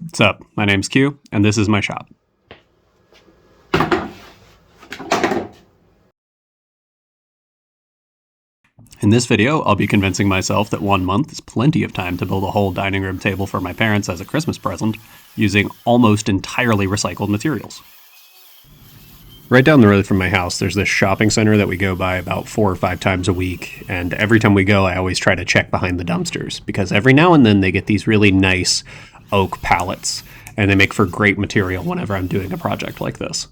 What's up? My name's Q, and this is my shop. In this video, I'll be convincing myself that 1 month is plenty of time to build a whole dining room table for my parents as a Christmas present, using almost entirely recycled materials. Right down the road from my house, there's this shopping center that we go by about 4 or 5 times a week, and every time we go, I always try to check behind the dumpsters, because every now and then they get these really nice oak pallets, and they make for great material whenever I'm doing a project like this.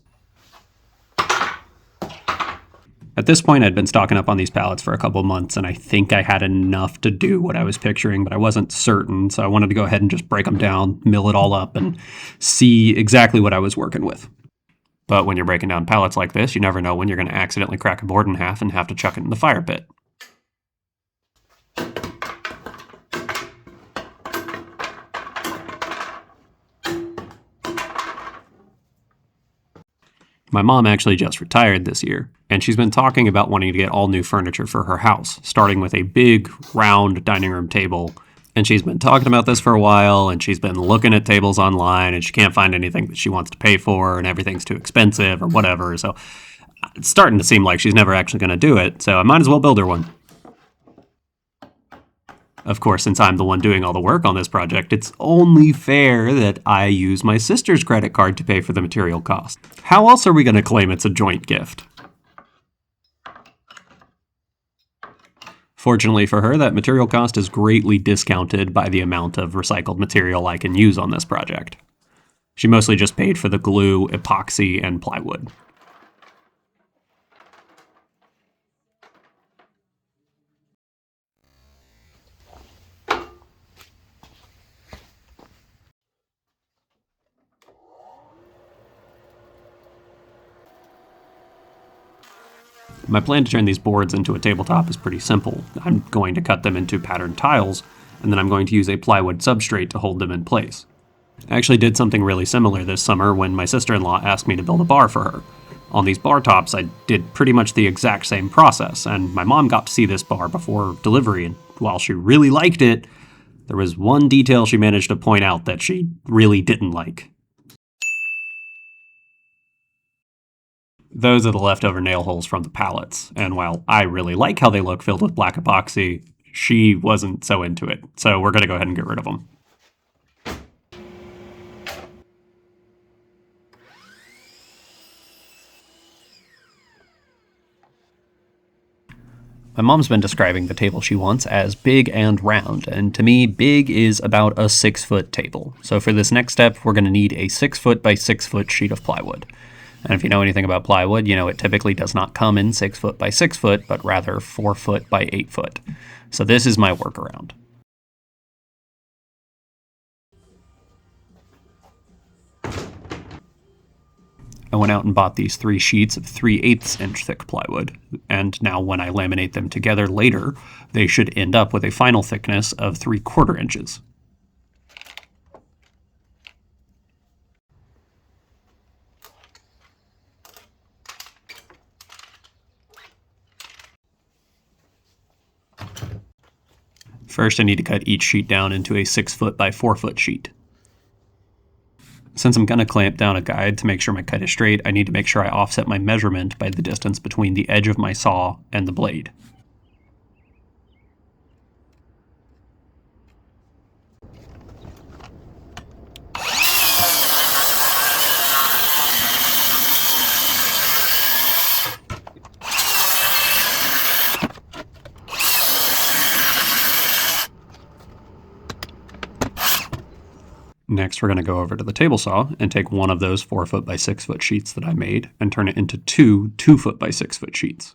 At this point, I'd been stocking up on these pallets for a couple months, and I think I had enough to do what I was picturing, but I wasn't certain, so I wanted to go ahead and just break them down, mill it all up, and see exactly what I was working with. But when you're breaking down pallets like this, you never know when you're going to accidentally crack a board in half and have to chuck it in the fire pit. My mom actually just retired this year, and she's been talking about wanting to get all new furniture for her house, starting with a big, round dining room table. And she's been talking about this for a while, and she's been looking at tables online, and she can't find anything that she wants to pay for, and everything's too expensive or whatever. So it's starting to seem like she's never actually going to do it, so I might as well build her one. Of course, since I'm the one doing all the work on this project, it's only fair that I use my sister's credit card to pay for the material cost. How else are we going to claim it's a joint gift? Fortunately for her, that material cost is greatly discounted by the amount of recycled material I can use on this project. She mostly just paid for the glue, epoxy, and plywood. My plan to turn these boards into a tabletop is pretty simple. I'm going to cut them into patterned tiles, and then I'm going to use a plywood substrate to hold them in place. I actually did something really similar this summer when my sister-in-law asked me to build a bar for her. On these bar tops, I did pretty much the exact same process, and my mom got to see this bar before delivery, and while she really liked it, there was one detail she managed to point out that she really didn't like. Those are the leftover nail holes from the pallets, and while I really like how they look filled with black epoxy, she wasn't so into it, so we're going to go ahead and get rid of them. My mom's been describing the table she wants as big and round, and to me, big is about a 6-foot table. So for this next step, we're going to need a 6-foot by 6-foot sheet of plywood. And if you know anything about plywood, you know it typically does not come in 6-foot by 6-foot, but rather 4-foot by 8-foot. So this is my workaround. I went out and bought these 3 sheets of 3/8 inch thick plywood, and now when I laminate them together later, they should end up with a final thickness of 3/4 inches. First, I need to cut each sheet down into a 6-foot by 4-foot sheet. Since I'm going to clamp down a guide to make sure my cut is straight, I need to make sure I offset my measurement by the distance between the edge of my saw and the blade. Next, we're going to go over to the table saw and take one of those 4-foot by 6-foot sheets that I made and turn it into 2 2-foot by 6-foot sheets.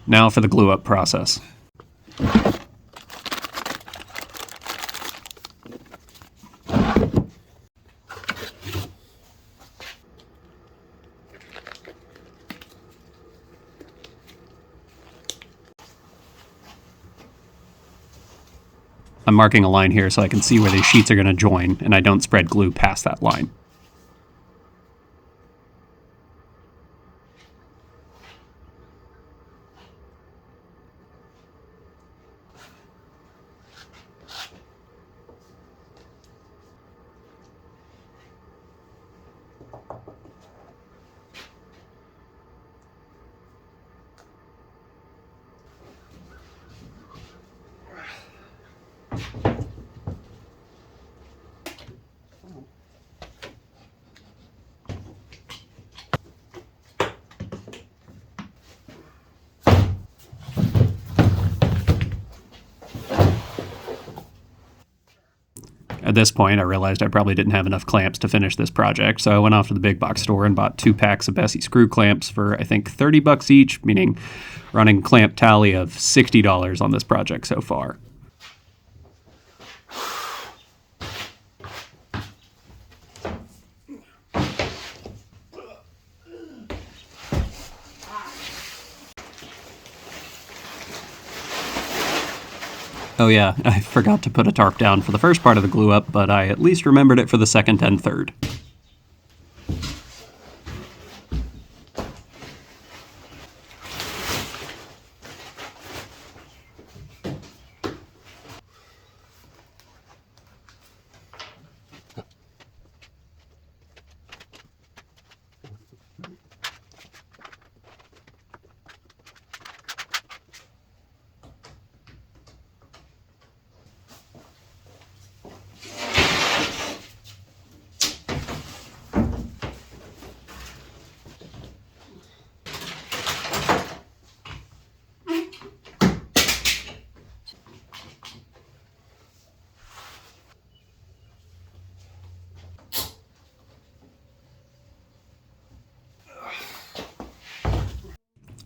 Now for the glue up process. I'm marking a line here so I can see where these sheets are going to join, and I don't spread glue past that line. At this point, I realized I probably didn't have enough clamps to finish this project, so I went off to the big box store and bought 2 packs of Bessie screw clamps for, I think, $30 each, meaning running clamp tally of $60 on this project so far. Oh yeah, I forgot to put a tarp down for the first part of the glue up, but I at least remembered it for the second and third.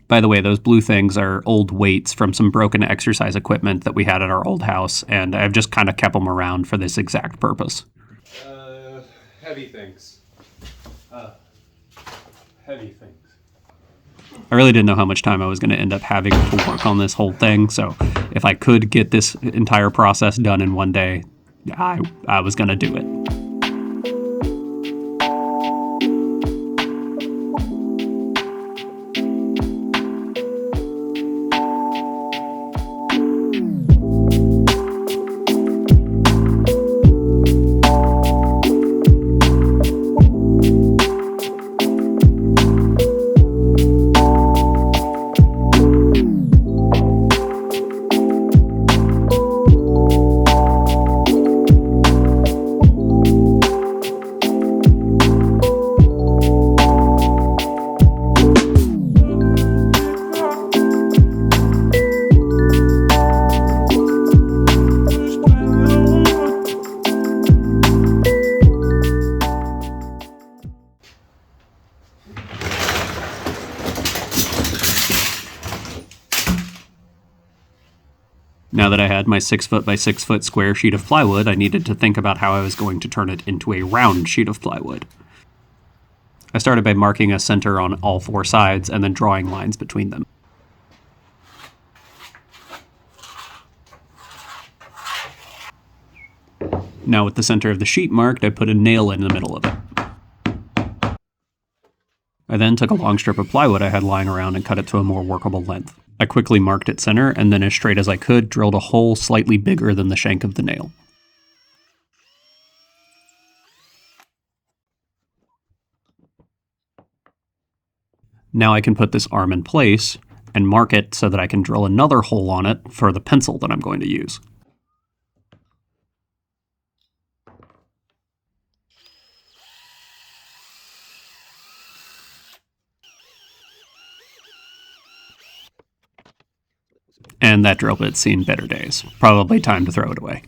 By the way, those blue things are old weights from some broken exercise equipment that we had at our old house, and I've just kind of kept them around for this exact purpose. Heavy things. Heavy things. I really didn't know how much time I was going to end up having to work on this whole thing, so if I could get this entire process done in one day, I was going to do it. Now that I had my 6 foot by 6 foot square sheet of plywood, I needed to think about how I was going to turn it into a round sheet of plywood. I started by marking a center on all 4 sides and then drawing lines between them. Now with the center of the sheet marked, I put a nail in the middle of it. I then took a long strip of plywood I had lying around and cut it to a more workable length. I quickly marked its center, and then as straight as I could, drilled a hole slightly bigger than the shank of the nail. Now I can put this arm in place and mark it so that I can drill another hole on it for the pencil that I'm going to use. And that drill bit's seen better days. Probably time to throw it away.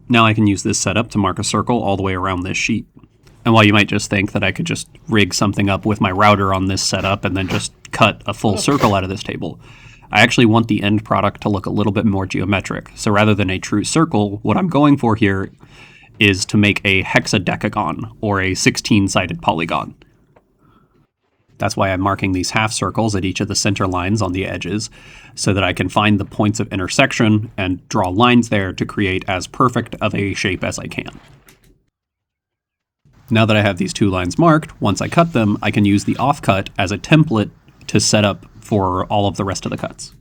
Now I can use this setup to mark a circle all the way around this sheet. And while you might just think that I could just rig something up with my router on this setup and then just cut a full circle out of this table, I actually want the end product to look a little bit more geometric. So rather than a true circle, what I'm going for here is to make a hexadecagon, or a 16-sided polygon. That's why I'm marking these half circles at each of the center lines on the edges so that I can find the points of intersection and draw lines there to create as perfect of a shape as I can. Now that I have these two lines marked, once I cut them, I can use the offcut as a template to set up for all of the rest of the cuts.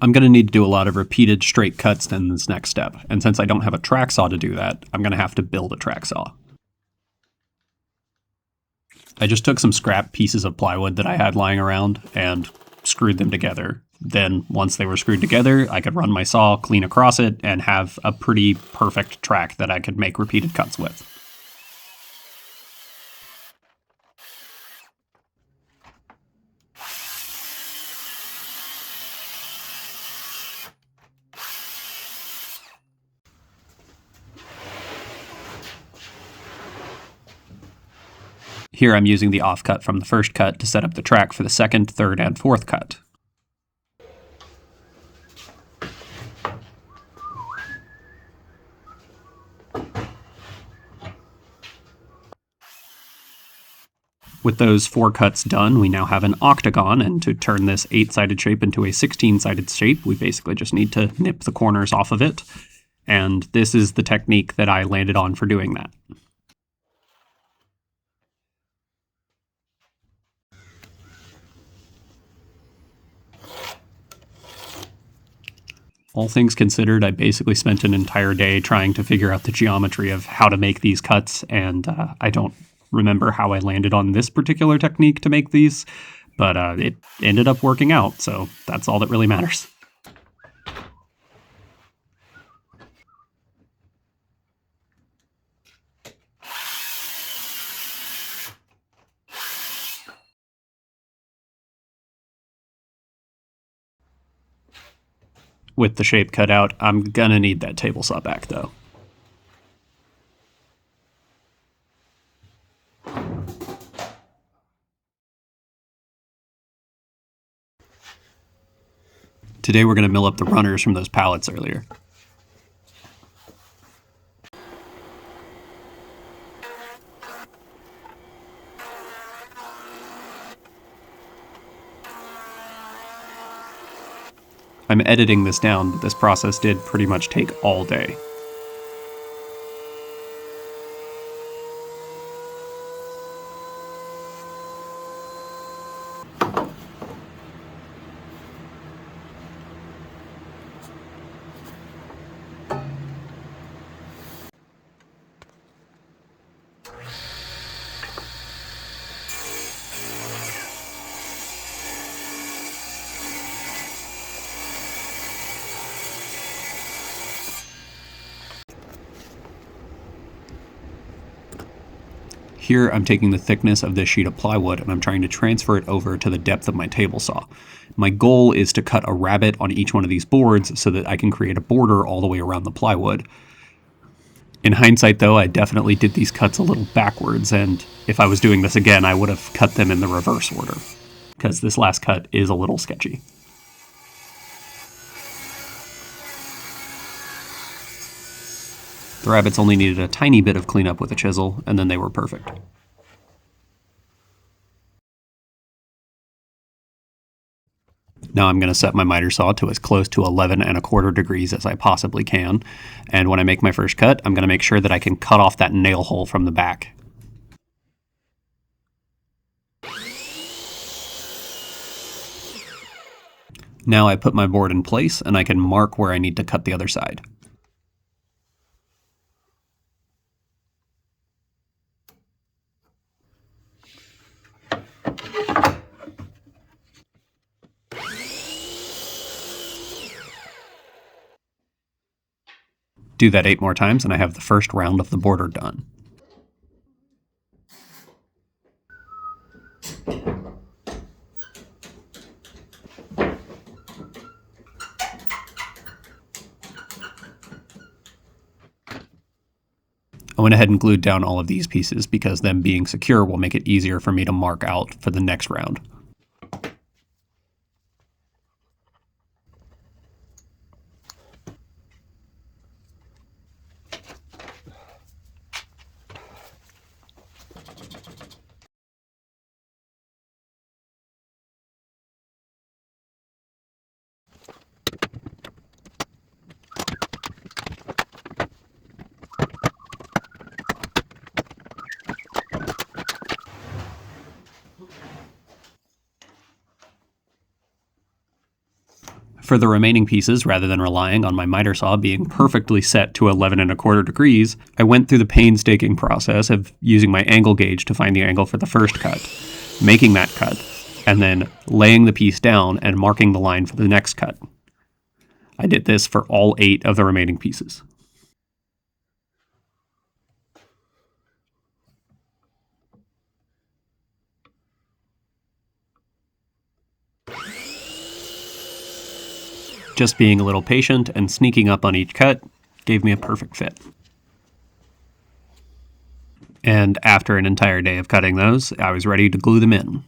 I'm going to need to do a lot of repeated straight cuts in this next step, and since I don't have a track saw to do that, I'm going to have to build a track saw. I just took some scrap pieces of plywood that I had lying around and screwed them together. Then, once they were screwed together, I could run my saw clean across it and have a pretty perfect track that I could make repeated cuts with. Here I'm using the offcut from the first cut to set up the track for the second, third, and fourth cut. With those 4 cuts done, we now have an octagon, and to turn this 8-sided shape into a 16-sided shape, we basically just need to nip the corners off of it. And this is the technique that I landed on for doing that. All things considered, I basically spent an entire day trying to figure out the geometry of how to make these cuts, and I don't remember how I landed on this particular technique to make these, but it ended up working out, so that's all that really matters. With the shape cut out, I'm gonna need that table saw back though. Today we're gonna mill up the runners from those pallets earlier. I'm editing this down, but this process did pretty much take all day. Here I'm taking the thickness of this sheet of plywood and I'm trying to transfer it over to the depth of my table saw. My goal is to cut a rabbet on each one of these boards so that I can create a border all the way around the plywood. In hindsight though, I definitely did these cuts a little backwards, and if I was doing this again, I would have cut them in the reverse order, because this last cut is a little sketchy. The rabbets only needed a tiny bit of cleanup with a chisel, and then they were perfect. Now I'm going to set my miter saw to as close to 11¼ degrees as I possibly can, and when I make my first cut, I'm going to make sure that I can cut off that nail hole from the back. Now I put my board in place, and I can mark where I need to cut the other side. Do that 8 more times and I have the first round of the border done. I went ahead and glued down all of these pieces because them being secure will make it easier for me to mark out for the next round. For the remaining pieces, rather than relying on my miter saw being perfectly set to 11 1/4 degrees, I went through the painstaking process of using my angle gauge to find the angle for the first cut, making that cut, and then laying the piece down and marking the line for the next cut. I did this for all 8 of the remaining pieces. Just being a little patient and sneaking up on each cut gave me a perfect fit. And after an entire day of cutting those, I was ready to glue them in.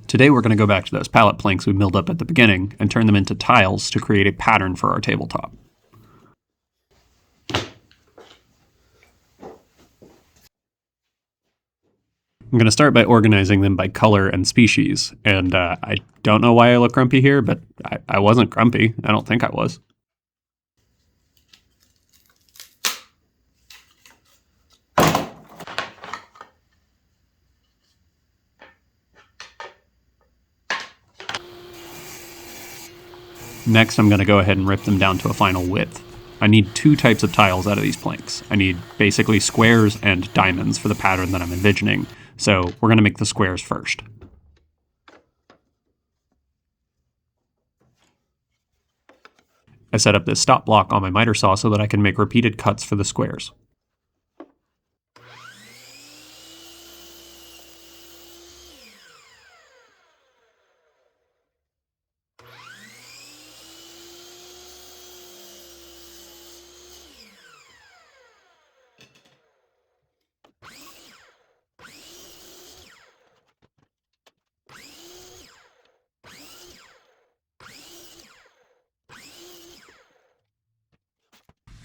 Today we're going to go back to those pallet planks we milled up at the beginning and turn them into tiles to create a pattern for our tabletop. I'm going to start by organizing them by color and species, and I don't know why I look grumpy here, but I wasn't grumpy. I don't think I was. Next, I'm going to go ahead and rip them down to a final width. I need 2 types of tiles out of these planks. I need basically squares and diamonds for the pattern that I'm envisioning, so we're going to make the squares first. I set up this stop block on my miter saw so that I can make repeated cuts for the squares.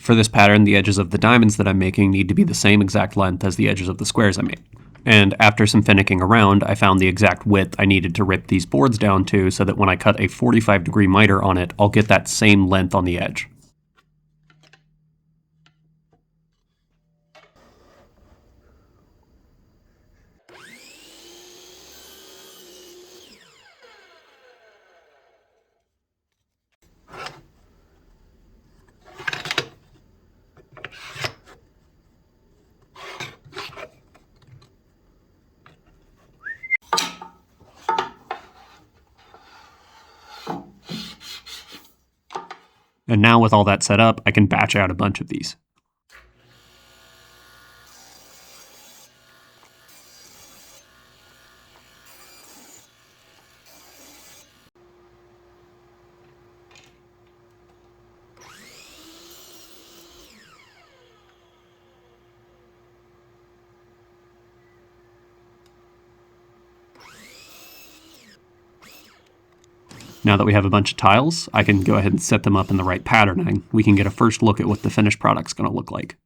For this pattern, the edges of the diamonds that I'm making need to be the same exact length as the edges of the squares I made. And after some finicking around, I found the exact width I needed to rip these boards down to so that when I cut a 45-degree miter on it, I'll get that same length on the edge. And now with all that set up, I can batch out a bunch of these. Now that we have a bunch of tiles, I can go ahead and set them up in the right patterning. We can get a first look at what the finished product's going to look like.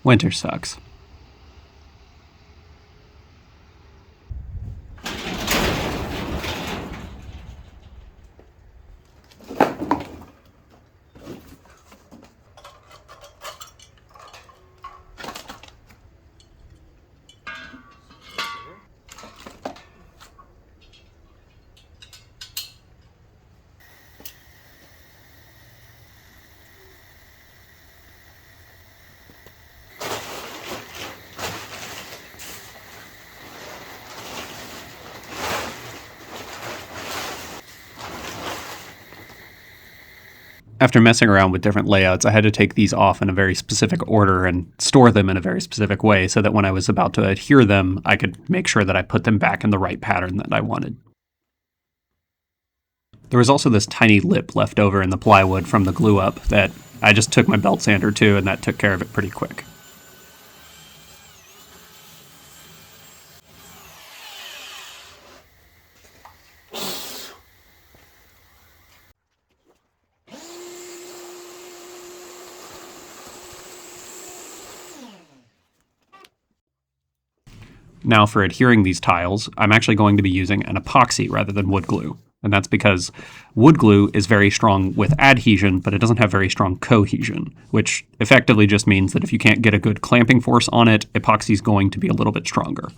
Winter sucks. After messing around with different layouts, I had to take these off in a very specific order and store them in a very specific way so that when I was about to adhere them, I could make sure that I put them back in the right pattern that I wanted. There was also this tiny lip left over in the plywood from the glue up that I just took my belt sander to, and that took care of it pretty quick. Now for adhering these tiles, I'm actually going to be using an epoxy rather than wood glue. And that's because wood glue is very strong with adhesion, but it doesn't have very strong cohesion, which effectively just means that if you can't get a good clamping force on it, epoxy is going to be a little bit stronger.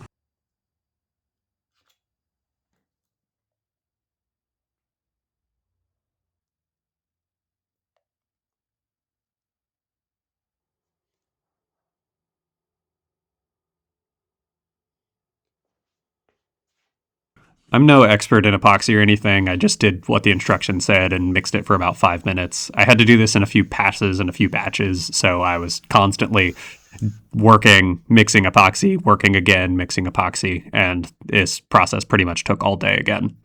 I'm no expert in epoxy or anything. I just did what the instructions said and mixed it for about 5 minutes. I had to do this in a few passes and a few batches, so I was constantly working, mixing epoxy, working again, mixing epoxy, and this process pretty much took all day again.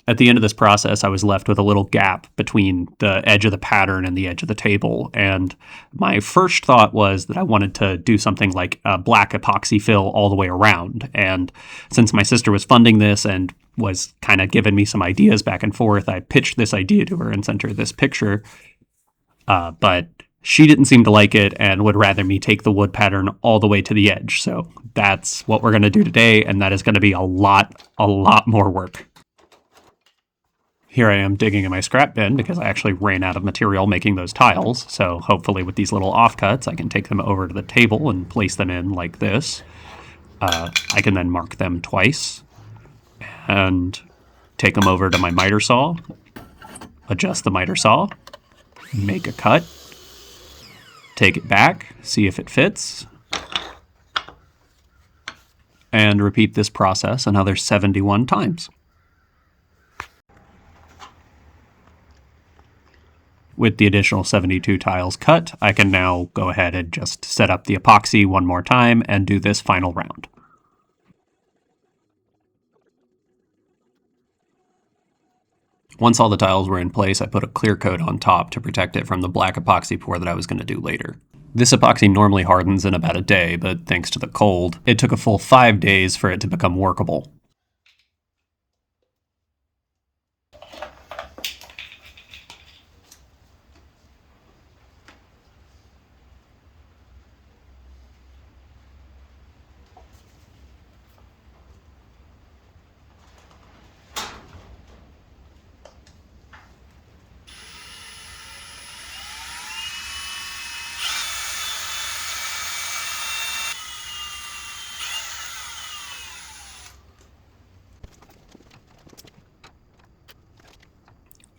At the end of this process, I was left with a little gap between the edge of the pattern and the edge of the table. And my first thought was that I wanted to do something like a black epoxy fill all the way around. And since my sister was funding this and was kind of giving me some ideas back and forth, I pitched this idea to her and sent her this picture. But she didn't seem to like it and would rather me take the wood pattern all the way to the edge. So that's what we're going to do today. And that is going to be a lot more work. Here I am digging in my scrap bin because I actually ran out of material making those tiles. So hopefully with these little offcuts, I can take them over to the table and place them in like this. I can then mark them twice and take them over to my miter saw, adjust the miter saw, make a cut, take it back, see if it fits, and repeat this process another 71 times. With the additional 72 tiles cut, I can now go ahead and just set up the epoxy one more time and do this final round. Once all the tiles were in place, I put a clear coat on top to protect it from the black epoxy pour that I was going to do later. This epoxy normally hardens in about a day, but thanks to the cold, it took a full 5 days for it to become workable.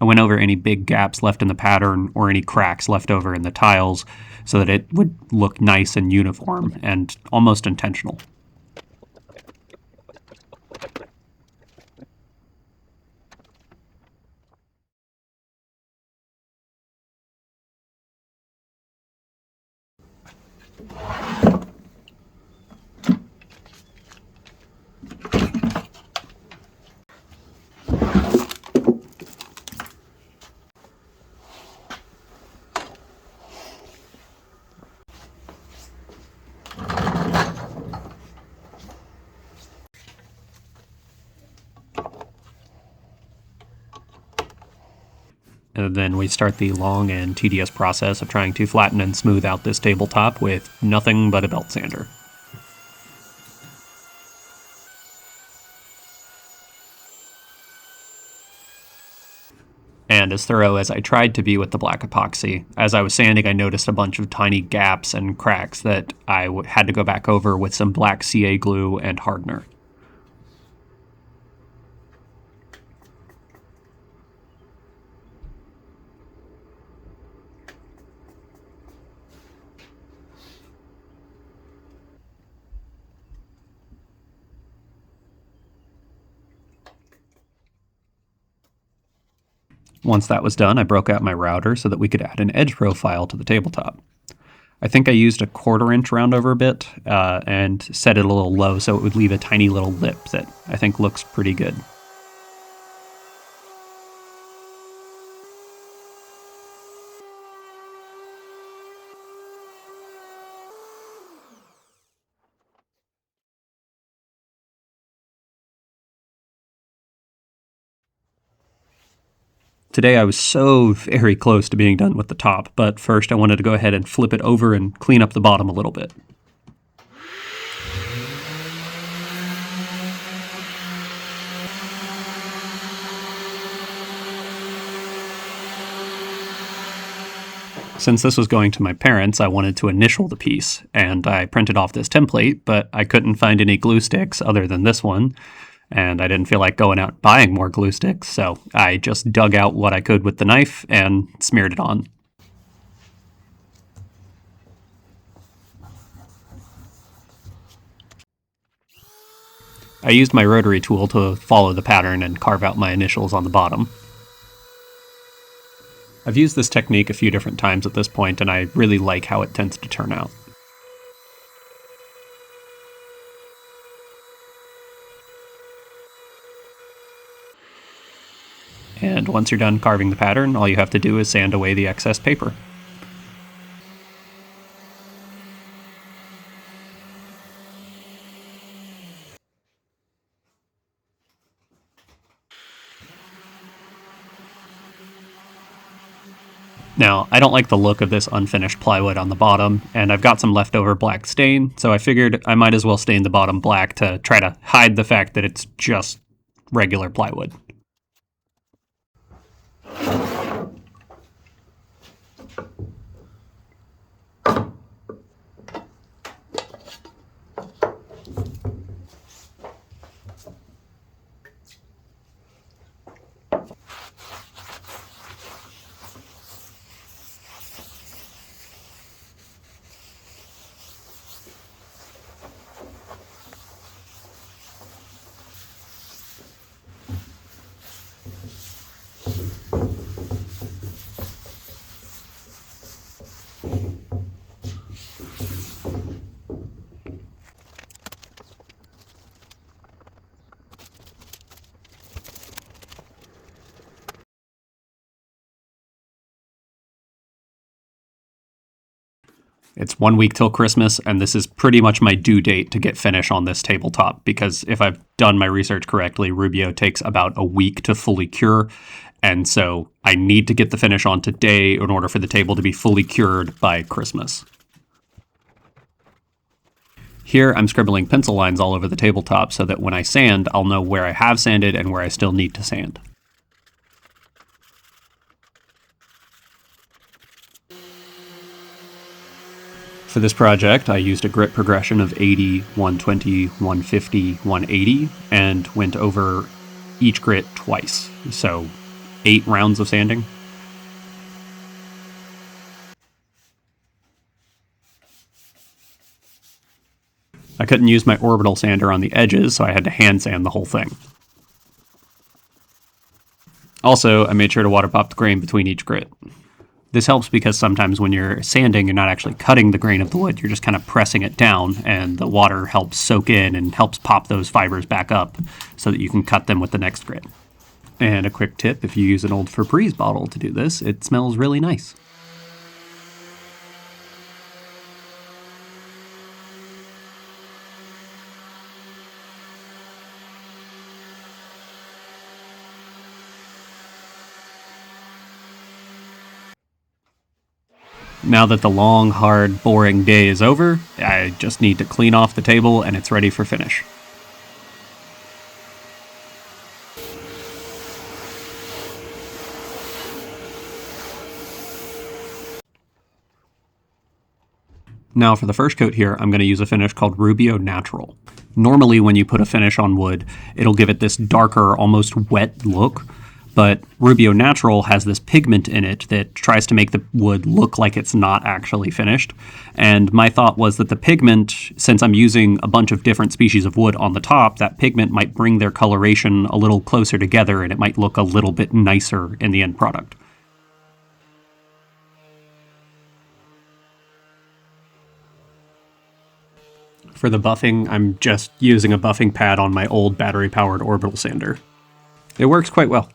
I went over any big gaps left in the pattern or any cracks left over in the tiles so that it would look nice and uniform and almost intentional. And then we start the long and tedious process of trying to flatten and smooth out this tabletop with nothing but a belt sander. And as thorough as I tried to be with the black epoxy, as I was sanding, I noticed a bunch of tiny gaps and cracks that I had to go back over with some black CA glue and hardener. Once that was done, I broke out my router so that we could add an edge profile to the tabletop. I think I used a 1/4 inch roundover bit and set it a little low so it would leave a tiny little lip that I think looks pretty good. Today I was so very close to being done with the top, but first I wanted to go ahead and flip it over and clean up the bottom a little bit. Since this was going to my parents, I wanted to initial the piece, and I printed off this template, but I couldn't find any glue sticks other than this one, and I didn't feel like going out buying more glue sticks, so I just dug out what I could with the knife and smeared it on. I used my rotary tool to follow the pattern and carve out my initials on the bottom. I've used this technique a few different times at this point, and I really like how it tends to turn out. And once you're done carving the pattern, all you have to do is sand away the excess paper. Now, I don't like the look of this unfinished plywood on the bottom, and I've got some leftover black stain, so I figured I might as well stain the bottom black to try to hide the fact that it's just regular plywood. It's 1 week till Christmas, and this is pretty much my due date to get finish on this tabletop, because if I've done my research correctly, Rubio takes about a week to fully cure, and so I need to get the finish on today in order for the table to be fully cured by Christmas. Here I'm scribbling pencil lines all over the tabletop so that when I sand, I'll know where I have sanded and where I still need to sand. For this project, I used a grit progression of 80, 120, 150, 180, and went over each grit twice, so 8 rounds of sanding. I couldn't use my orbital sander on the edges, so I had to hand sand the whole thing. Also, I made sure to water pop the grain between each grit. This helps because sometimes when you're sanding, you're not actually cutting the grain of the wood, you're just kind of pressing it down, and the water helps soak in and helps pop those fibers back up so that you can cut them with the next grit. And a quick tip, if you use an old Febreze bottle to do this, it smells really nice. Now that the long, hard, boring day is over, I just need to clean off the table and it's ready for finish. Now for the first coat here, I'm going to use a finish called Rubio Natural. Normally when you put a finish on wood, it'll give it this darker, almost wet look, but Rubio Natural has this pigment in it that tries to make the wood look like it's not actually finished. And my thought was that the pigment, since I'm using a bunch of different species of wood on the top, that pigment might bring their coloration a little closer together and it might look a little bit nicer in the end product. For the buffing, I'm just using a buffing pad on my old battery-powered orbital sander. It works quite well.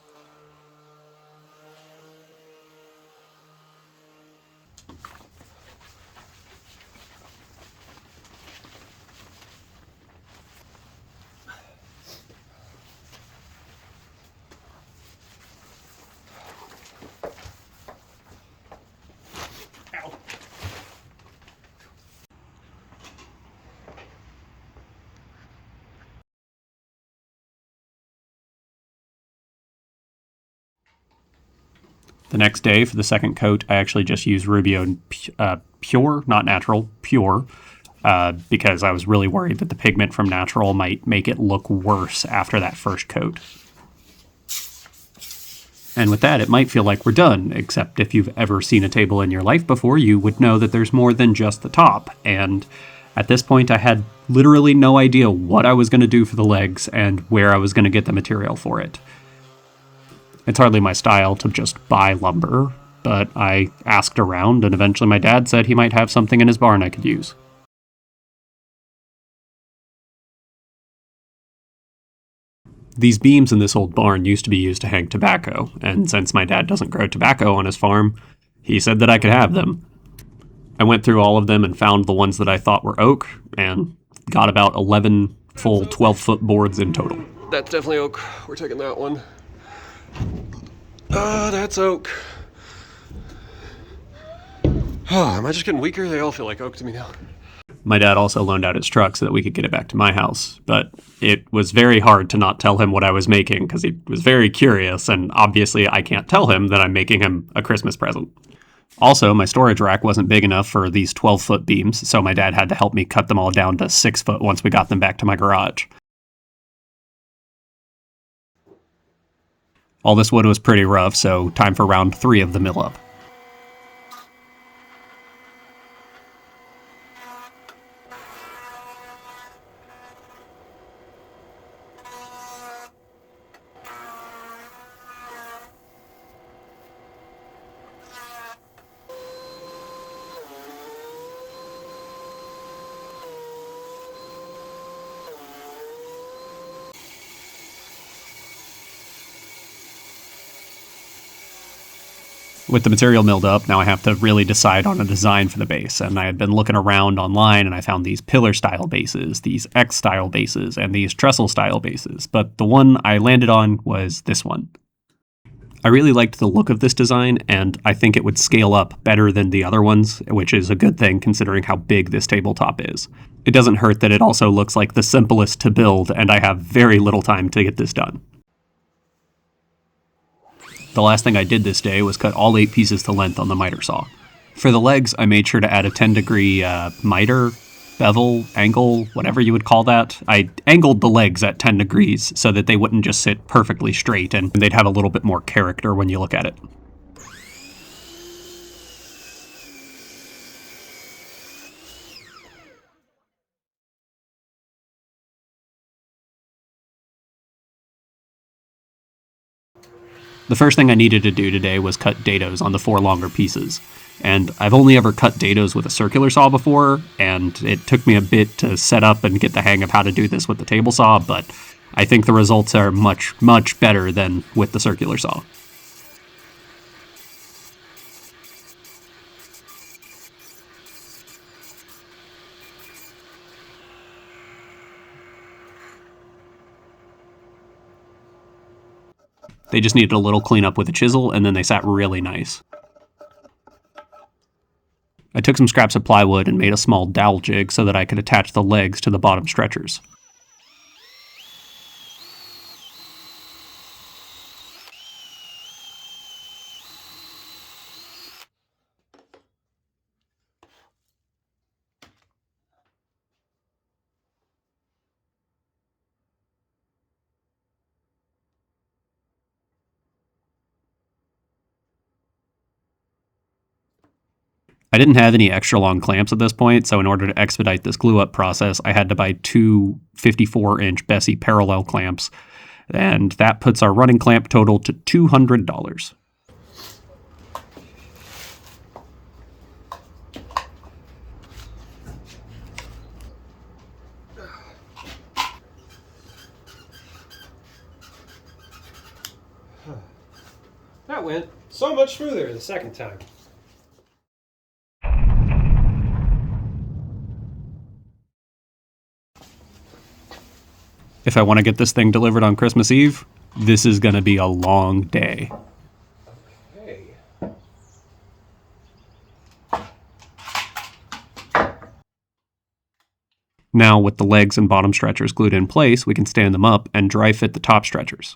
The next day, for the second coat, I actually just used Rubio Pure, not Natural, Pure, because I was really worried that the pigment from Natural might make it look worse after that first coat. And with that, it might feel like we're done, except if you've ever seen a table in your life before, you would know that there's more than just the top. And at this point, I had literally no idea what I was going to do for the legs and where I was going to get the material for it. It's hardly my style to just buy lumber, but I asked around, and eventually my dad said he might have something in his barn I could use. These beams in this old barn used to be used to hang tobacco, and since my dad doesn't grow tobacco on his farm, he said that I could have them. I went through all of them and found the ones that I thought were oak, and got about 11 full 12-foot boards in total. That's definitely oak. We're taking that one. That's oak. Am I just getting weaker? They all feel like oak to me now. My dad also loaned out his truck so that we could get it back to my house, but it was very hard to not tell him what I was making because he was very curious, and obviously I can't tell him that I'm making him a Christmas present. Also, my storage rack wasn't big enough for these 12-foot beams, so my dad had to help me cut them all down to 6 foot once we got them back to my garage. All this wood was pretty rough, so time for round 3 of the mill up. With the material milled up, now I have to really decide on a design for the base, and I had been looking around online and I found these pillar-style bases, these X-style bases, and these trestle-style bases, but the one I landed on was this one. I really liked the look of this design, and I think it would scale up better than the other ones, which is a good thing considering how big this tabletop is. It doesn't hurt that it also looks like the simplest to build, and I have very little time to get this done. The last thing I did this day was cut all 8 pieces to length on the miter saw. For the legs, I made sure to add a 10-degree miter, bevel, angle, whatever you would call that. I angled the legs at 10 degrees so that they wouldn't just sit perfectly straight and they'd have a little bit more character when you look at it. The first thing I needed to do today was cut dados on the 4 longer pieces. And I've only ever cut dados with a circular saw before, and it took me a bit to set up and get the hang of how to do this with the table saw, but I think the results are much, much better than with the circular saw. They just needed a little cleanup with a chisel, and then they sat really nice. I took some scraps of plywood and made a small dowel jig so that I could attach the legs to the bottom stretchers. I didn't have any extra long clamps at this point, so in order to expedite this glue up process, I had to buy two 54-inch Bessie parallel clamps, and that puts our running clamp total to $200. That went so much smoother the second time. If I want to get this thing delivered on Christmas Eve, this is going to be a long day. Okay. Now, with the legs and bottom stretchers glued in place, we can stand them up and dry fit the top stretchers.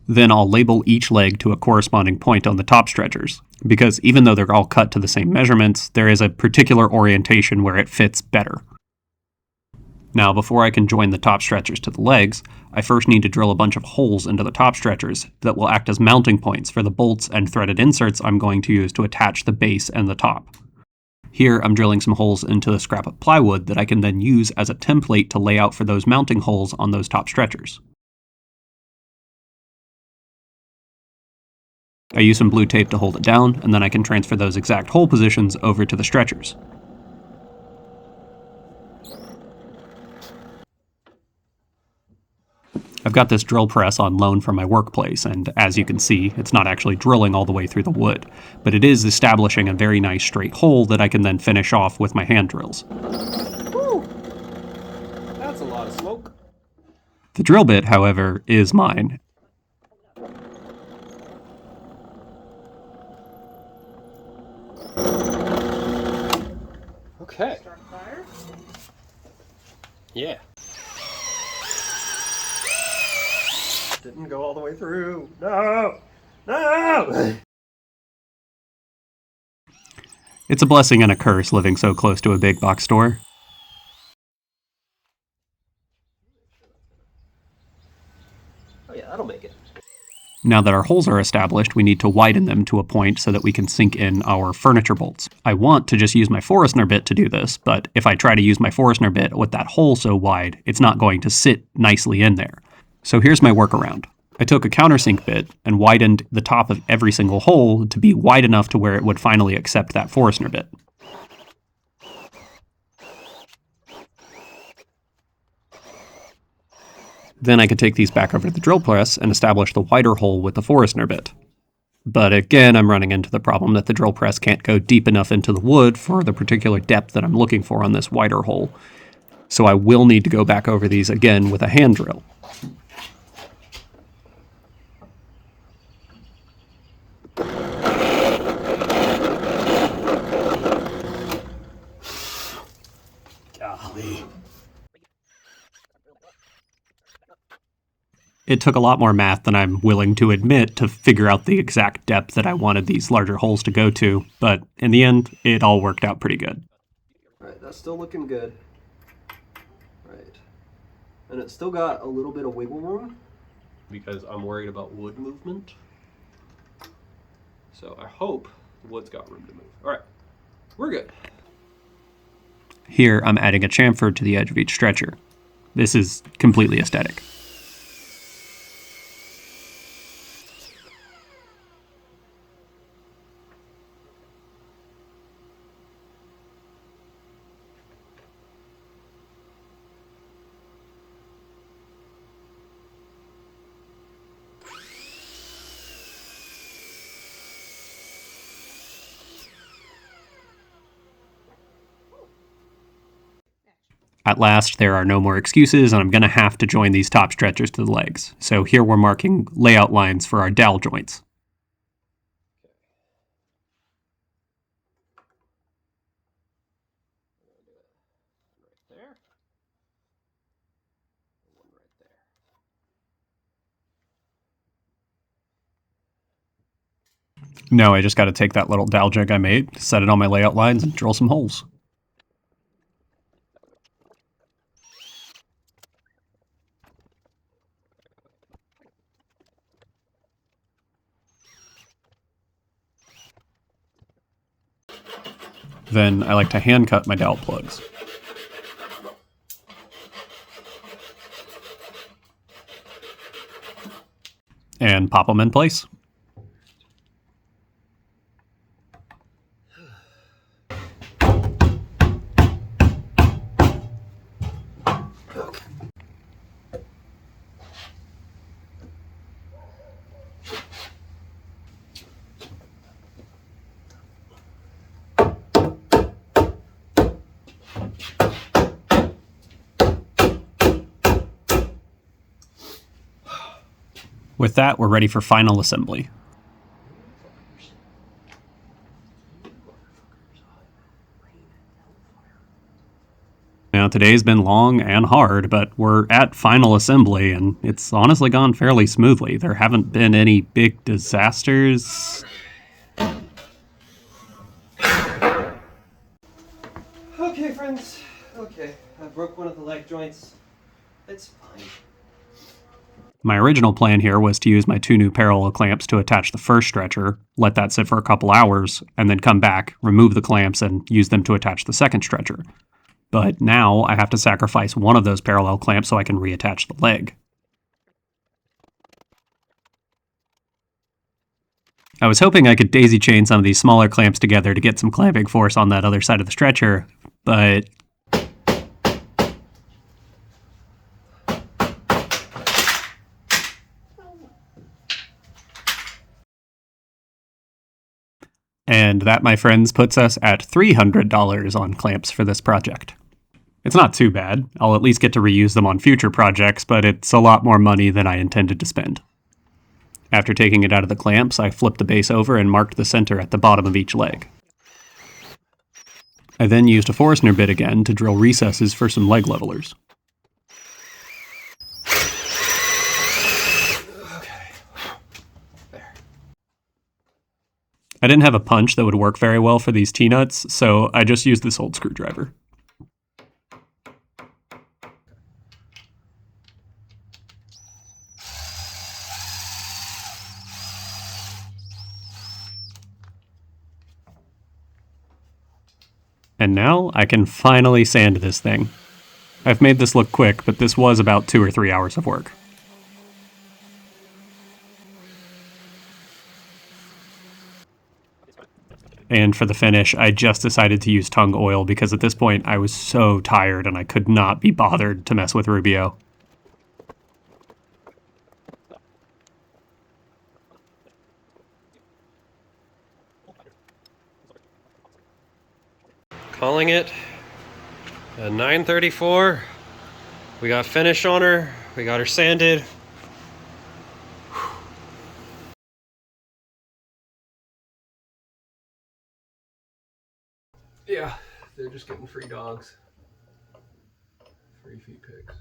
Then I'll label each leg to a corresponding point on the top stretchers, because even though they're all cut to the same measurements, there is a particular orientation where it fits better. Now, before I can join the top stretchers to the legs, I first need to drill a bunch of holes into the top stretchers that will act as mounting points for the bolts and threaded inserts I'm going to use to attach the base and the top. Here, I'm drilling some holes into the scrap of plywood that I can then use as a template to lay out for those mounting holes on those top stretchers. I use some blue tape to hold it down, and then I can transfer those exact hole positions over to the stretchers. I've got this drill press on loan from my workplace, and as you can see, it's not actually drilling all the way through the wood, but it is establishing a very nice straight hole that I can then finish off with my hand drills. Woo! That's a lot of smoke. The drill bit, however, is mine. Okay. Yeah. Didn't go all the way through. No! No! It's a blessing and a curse living so close to a big box store. Oh yeah, that'll make it. Now that our holes are established, we need to widen them to a point so that we can sink in our furniture bolts. I want to just use my Forstner bit to do this, but if I try to use my Forstner bit with that hole so wide, it's not going to sit nicely in there. So here's my workaround. I took a countersink bit and widened the top of every single hole to be wide enough to where it would finally accept that Forstner bit. Then I could take these back over to the drill press and establish the wider hole with the Forstner bit. But again, I'm running into the problem that the drill press can't go deep enough into the wood for the particular depth that I'm looking for on this wider hole. So I will need to go back over these again with a hand drill. Golly. It took a lot more math than I'm willing to admit to figure out the exact depth that I wanted these larger holes to go to, but in the end, it all worked out pretty good. Alright, that's still looking good. Right. And it's still got a little bit of wiggle room, because I'm worried about wood movement. So I hope the wood's got room to move. Alright, we're good. Here, I'm adding a chamfer to the edge of each stretcher. This is completely aesthetic. At last, there are no more excuses, and I'm going to have to join these top stretchers to the legs. So here we're marking layout lines for our dowel joints. There. One right there. Now I just got to take that little dowel jig I made, set it on my layout lines, and drill some holes. Then I like to hand cut my dowel plugs. And pop them in place. With that, we're ready for final assembly. Now, today's been long and hard, but we're at final assembly, and it's honestly gone fairly smoothly. There haven't been any big disasters. Okay, friends. Okay, I broke one of the leg joints. It's fine. My original plan here was to use my 2 new parallel clamps to attach the first stretcher, let that sit for a couple hours, and then come back, remove the clamps, and use them to attach the second stretcher. But now I have to sacrifice one of those parallel clamps so I can reattach the leg. I was hoping I could daisy chain some of these smaller clamps together to get some clamping force on that other side of the stretcher, but and that, my friends, puts us at $300 on clamps for this project. It's not too bad. I'll at least get to reuse them on future projects, but it's a lot more money than I intended to spend. After taking it out of the clamps, I flipped the base over and marked the center at the bottom of each leg. I then used a Forstner bit again to drill recesses for some leg levelers. I didn't have a punch that would work very well for these T-nuts, so I just used this old screwdriver. And now I can finally sand this thing. I've made this look quick, but this was about 2 or 3 hours of work. And for the finish, I just decided to use tung oil because at this point I was so tired and I could not be bothered to mess with Rubio. Calling it a 934. We got finish on her. We got her sanded. Yeah, they're just getting free dogs. Free feet pigs.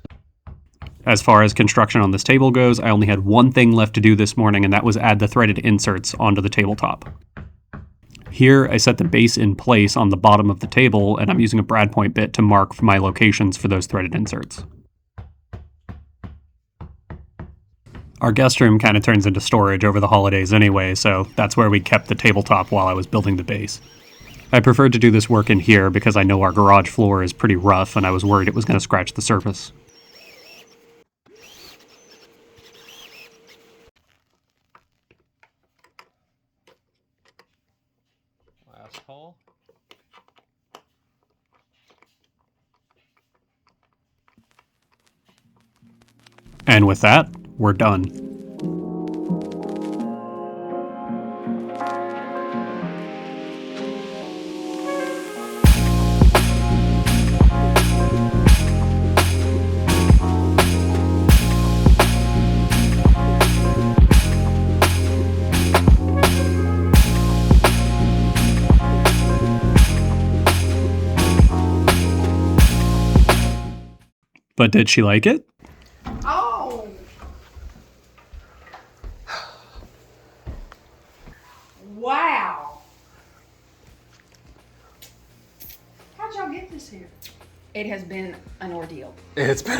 As far as construction on this table goes, I only had one thing left to do this morning, and that was add the threaded inserts onto the tabletop. Here, I set the base in place on the bottom of the table, and I'm using a brad point bit to mark my locations for those threaded inserts. Our guest room kind of turns into storage over the holidays anyway, so that's where we kept the tabletop while I was building the base. I preferred to do this work in here because I know our garage floor is pretty rough and I was worried it was going to scratch the surface. Last hole. And with that, we're done. But did she like it? Oh! Wow! How'd y'all get this here? It has been an ordeal. It's been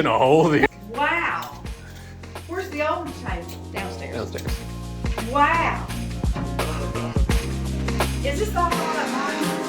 a whole deal. Wow! Where's the old table? Downstairs. Downstairs. Wow! Is this the whole lot of mine?